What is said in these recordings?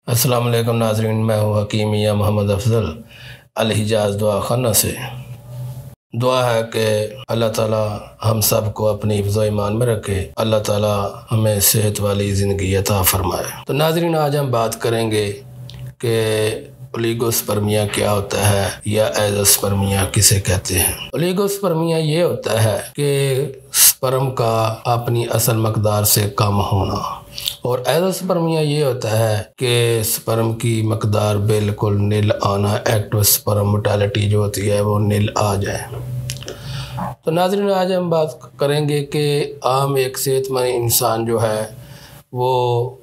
अस्सलाम वालेकुम नाज़रीन, मैं हूँ हकीम मियां मोहम्मद अफजल अल हिजाज दुआ खाना से। दुआ है कि अल्लाह ताला हम सब को अपनी हिफ्ज़ ईमान में रखे, अल्लाह ताला हमें सेहत वाली ज़िंदगी अता फरमाए। तो नाज़रीन, आज हम बात करेंगे कि ओलिगोस्पर्मिया क्या होता है या एज़ोस्पर्मिया किसे कहते हैं। ओलिगोस्पर्मिया ये होता है कि स्पर्म का अपनी असल मकदार से कम होना, और एज़ोस्पर्मिया ये होता है कि स्पर्म की मकदार बिल्कुल नील आना, एक्टिव स्पर्म मोर्टेलिटी जो होती है वो नील आ जाए। तो नाज़रीन, आज हम बात करेंगे कि आम एक सेहतमंद इंसान जो है वो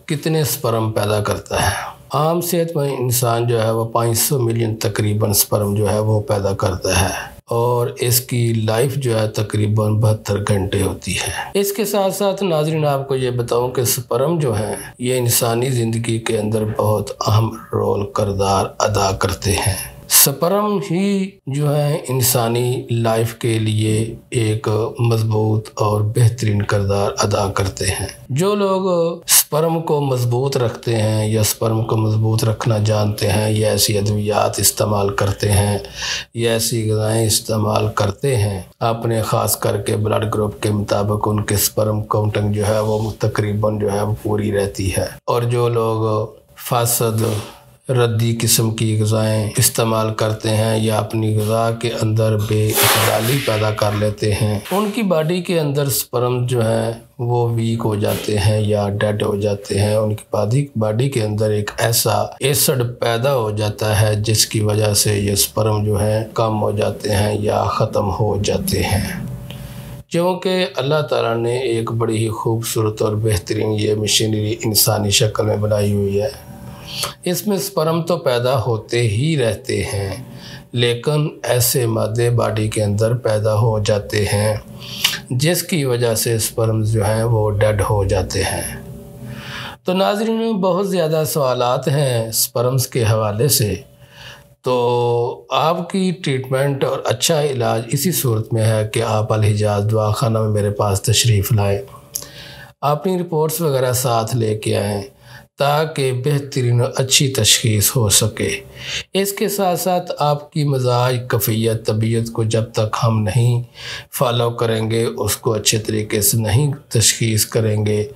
कितने स्पर्म पैदा करता है। आम सेहतमंद इंसान जो है वो 500 मिलियन तकरीबन स्पर्म जो है वो पैदा करता है, और इसकी लाइफ जो है तकरीबन 72 घंटे होती है। इसके साथ साथ नाज़रीन, आपको ये बताऊं कि स्पर्म जो है ये इंसानी ज़िंदगी के अंदर बहुत अहम रोल किरदार अदा करते हैं। स्पर्म ही जो है इंसानी लाइफ के लिए एक मजबूत और बेहतरीन किरदार अदा करते हैं। जो लोग स्पर्म को मजबूत रखते हैं या स्पर्म को मजबूत रखना जानते हैं, या ऐसी अद्वियात इस्तेमाल करते हैं या ऐसी ग़िज़ाएँ इस्तेमाल करते हैं अपने ख़ास करके ब्लड ग्रुप के मुताबिक, उनके स्पर्म काउंटिंग जो है वो तकरीबन जो है वो पूरी रहती है। और जो लोग फासद रद्दी किस्म की ग़िज़ाएँ इस्तेमाल करते हैं या अपनी ग़िज़ा के अंदर बेइतदाली पैदा कर लेते हैं, उनकी बॉडी के अंदर स्पर्म जो है वो वीक हो जाते हैं या डेड हो जाते हैं। उनकी बॉडी के अंदर एक ऐसा एसिड पैदा हो जाता है जिसकी वजह से ये स्पर्म जो है कम हो जाते हैं या ख़त्म हो जाते हैं। क्योंकि अल्लाह ताला ने एक बड़ी ही खूबसूरत और बेहतरीन ये मशीनरी इंसानी शक्ल में बनाई हुई है। इसमें स्पर्म तो पैदा होते ही रहते हैं, लेकिन ऐसे मादे बॉडी के अंदर पैदा हो जाते हैं जिसकी वजह से स्पर्म जो हैं वो डेड हो जाते हैं। तो नाज़रीन, बहुत ज़्यादा सवालात हैं स्पर्म्स के हवाले से। तो आपकी ट्रीटमेंट और अच्छा इलाज इसी सूरत में है कि आप अल हिजाज दुआ खाना में मेरे पास तशरीफ़ लाएँ, अपनी रिपोर्ट्स वगैरह साथ लेके आएँ ताकि बेहतरीन और अच्छी तशख़ीस हो सके। इसके साथ साथ आपकी मजाज, कैफ़ियत, तबीयत को जब तक हम नहीं फॉलो करेंगे, उसको अच्छे तरीके से नहीं तशख़ीस करेंगे,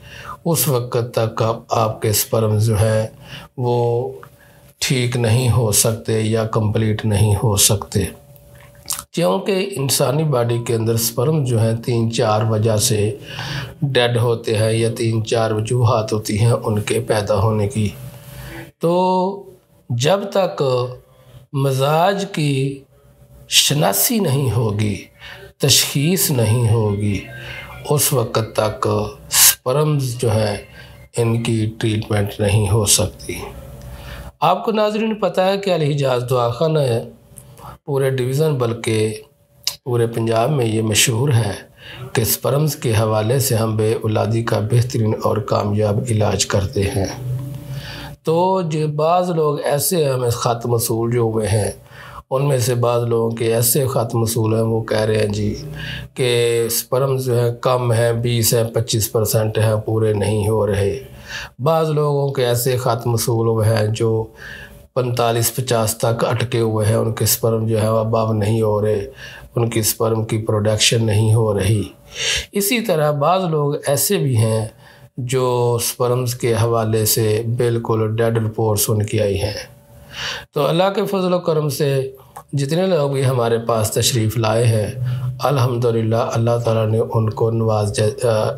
उस वक़्त तक आपके स्पर्म जो है वो ठीक नहीं हो सकते या कंप्लीट नहीं हो सकते। क्योंकि इंसानी बॉडी के अंदर स्पर्म जो है 3-4 वजह से डेड होते हैं या 3-4 वजूहात होती हैं उनके पैदा होने की। तो जब तक मजाज की शनासी नहीं होगी, तशख़ीस नहीं होगी, उस वक़्त तक स्पर्म्स जो है इनकी ट्रीटमेंट नहीं हो सकती। आपको नाज़रीन पता है कि अल हिजाज दुआ खाना है पूरे डिवीज़न बल्कि पूरे पंजाब में ये मशहूर है कि स्पर्म्स के हवाले से हम बेऔलादी का बेहतरीन और कामयाब इलाज करते हैं। तो जो बाज़ लोग ऐसे हमें ख़त मसूल जो हुए हैं, उनमें से बाज़ लोगों के ऐसे ख़त मसूल हैं वो कह रहे हैं जी कि स्पर्म्स जो है कम है, 20 है, 25% हैं, पूरे नहीं हो रहे। बाज़ लोगों के ऐसे ख़त मसूल हुए हैं जो 45-50 तक अटके हुए हैं, उनके स्पर्म जो है अब नहीं हो रहे, उनकी स्पर्म की प्रोडक्शन नहीं हो रही। इसी तरह बाज़ लोग ऐसे भी हैं जो स्पर्म्स के हवाले से बिल्कुल डेड रिपोर्ट्स उनकी आई हैं। तो अल्लाह के फजल व करम से जितने लोग भी हमारे पास तशरीफ़ लाए हैं, अल्हम्दुलिल्लाह अल्लाह ताला ने उनको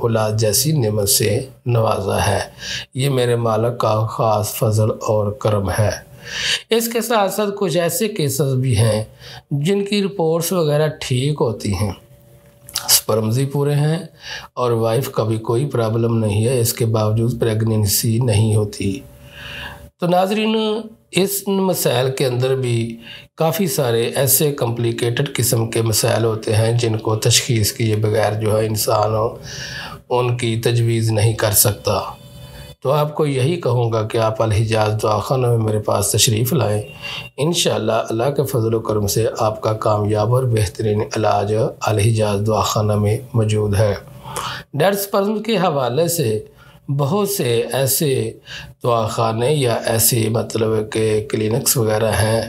औलाद जैसी नेमत से नवाजा है। ये मेरे मालिक का ख़ास फजल और करम है। इसके साथ साथ कुछ ऐसे केसेस भी हैं जिनकी रिपोर्ट्स वगैरह ठीक होती हैं, स्पर्म्स ही पूरे हैं और वाइफ का भी कोई प्रॉब्लम नहीं है, इसके बावजूद प्रेगनेंसी नहीं होती। तो नाज़रीन, इस मसाइल के अंदर भी काफ़ी सारे ऐसे कॉम्प्लिकेटेड किस्म के मसाइल होते हैं जिनको तशख़ीस किए बगैर जो है इंसान उनकी तजवीज़ नहीं कर सकता। तो आपको यही कहूँगा कि आप अल हिजाज दुआ खाना में मेरे पास तशरीफ़ लाएँ। इंशाअल्लाह अल्लाह के फजल व करम से आपका कामयाब और बेहतरीन इलाज अल हिजाज दुआ खाना में मौजूद है। डेड स्पर्म के हवाले से बहुत से ऐसे दवाखाने या ऐसे मतलब के क्लिनिक्स वगैरह हैं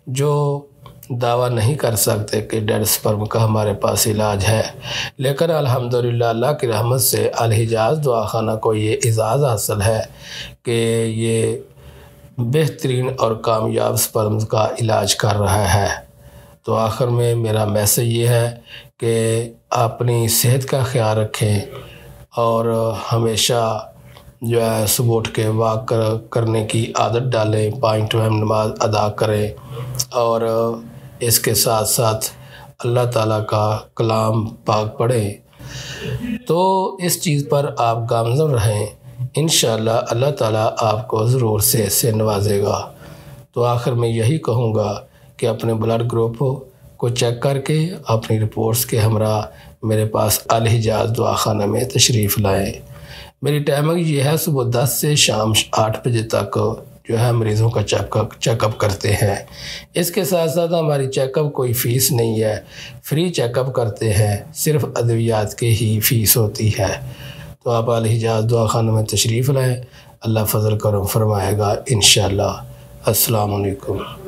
जो दावा नहीं कर सकते कि डेड स्पर्म का हमारे पास इलाज है, लेकिन अल्हम्दुलिल्लाह अल्लाह की रहमत से अल हिजाज़ दवाखाना को ये इजाज़ हासिल है कि ये बेहतरीन और कामयाब स्पर्म्स का इलाज कर रहा है। तो आखिर में मेरा मैसेज ये है कि अपनी सेहत का ख्याल रखें और हमेशा जो है सुबह उठ के वॉक करने की आदत डालें, 5 टाइम नमाज अदा करें और इसके साथ साथ अल्लाह ताला का कलाम पाक पढ़ें। तो इस चीज़ पर आप गामज़न रहें, इंशाअल्लाह अल्लाह ताला आपको ज़रूर से नवाजेगा। तो आखिर में यही कहूँगा कि अपने ब्लड ग्रुप को चेक करके अपनी रिपोर्ट्स के हमरा मेरे पास अल हिजाज़ दवाखाना में तशरीफ़ लाएँ। मेरी टाइमिंग ये है, सुबह 10 से शाम 8 बजे तक जो है मरीज़ों का चेकअप करते हैं। इसके साथ साथ हमारी चेकअप कोई फ़ीस नहीं है, फ्री चेकअप करते हैं, सिर्फ़ अद्वियात की ही फ़ीस होती है। तो आप अल हिजाज़ दवाखाना में तशरीफ़ लाएँ, अल्लाह फ़ज़ल करम फरमाएगा इंशाअल्लाह। अस्सलाम वालेकुम।